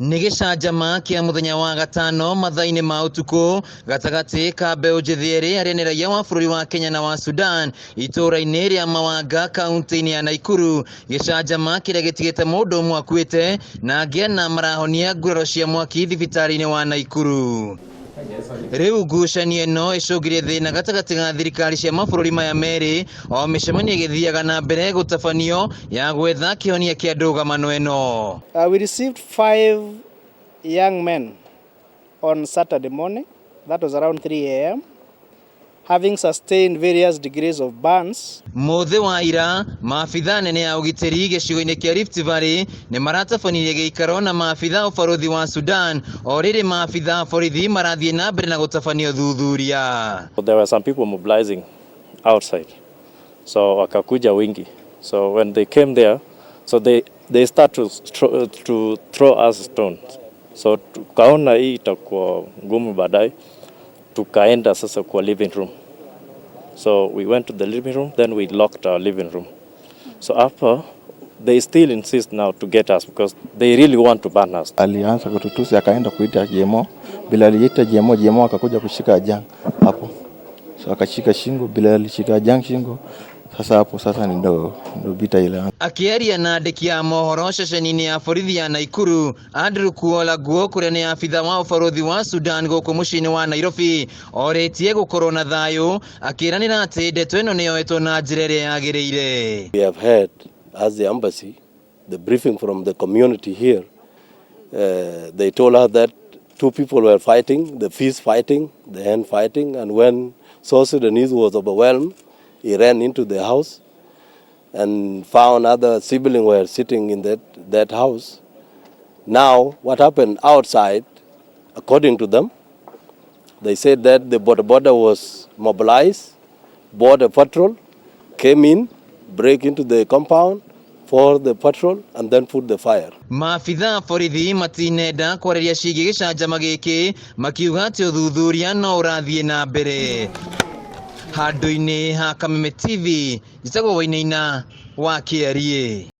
Nĩ Gicanjama kĩa muthenya wa gatano mathaa-inĩ ma utuku gatagati ka mbeu njithi arĩa nĩ raiya wa bũrũri wa Kenya na wa Sudan itũũra-inĩ rĩa Mawanga kaunti-ini ya Naikuru. Gicanjama kĩrĩa gĩtigĩte mũndũ ũmwe akuĩte na angĩ ana marahonia nguraro cia mwaki thibitari-ini wa Naikuru. Rĩu ngucanio ĩno ĩcũngĩrĩirie thĩna gatagati ga thirikari cia mabũrũri maya merĩ, o mĩcemanio ĩgĩthiaga na mbere gũtabanio ya gwetha kĩhonia kĩa ndũgamano ĩno. We received 5 young men on Saturday morning, that was around 3 a.m. having sustained various degrees of burns. Mũthĩ wa ira, maabitha nene ya ũgitĩri gĩcigo-inĩ kĩa Rift Valley nĩ maratabanirie gĩikaro na maabitha ũbarũthi wa Sudan, o rĩrĩ maabitha borithi marathiĩ na mbere na gũtabanio thuthuria. There were some people mobilizing outside, so wakakuja wingi. So when they came there, so they start to throw us stones. So tukaona hii itakuwa ngumu baadaye, tukaenda sasa kwa living room. So we went to the living room, then we locked our living room. So after, they still insist now to get us because they really want to burn us. Alianza kututusi akaenda kuita GMO, bila aliita GMO akakuja kushika Ajang hapo. So akashika shingo, bila alishika Ajang shingo. Sasa ni ndo vita ile. Akiaria na andĩki a mohoro ceceni-inĩ ya borithi ya Naikuru, Andrew kuola guo kũrĩa nĩ abitha wa ũbarũthi wa Sudan gũkũ mũciĩ-inĩ wa Nairobi, orĩtie gũkorwo na thayũ, akĩranĩra atĩ ndeto ĩno nĩ yoetwo na njĩra ĩrĩa yagĩrĩire. We have heard as the embassy, the briefing from the community here, they told us that 2 people were fighting, the feast fighting, the hen fighting, and when South Sudanese was overwhelmed, he ran into the house and found other siblings were sitting in that house. Now, what happened outside, according to them, they said that the border was mobilized, border patrol came in, break into the compound for the patrol, and then put the fire. Maabitha borithi matinenda kwarĩria ciĩgiĩ gĩcanjama gĩkĩ, makiuga atĩ ũthuthuria no ũrathiĩ na mbere. Handũ-inĩ ha Kameme TV, njĩtagwo Wainaina wa Kĩarie.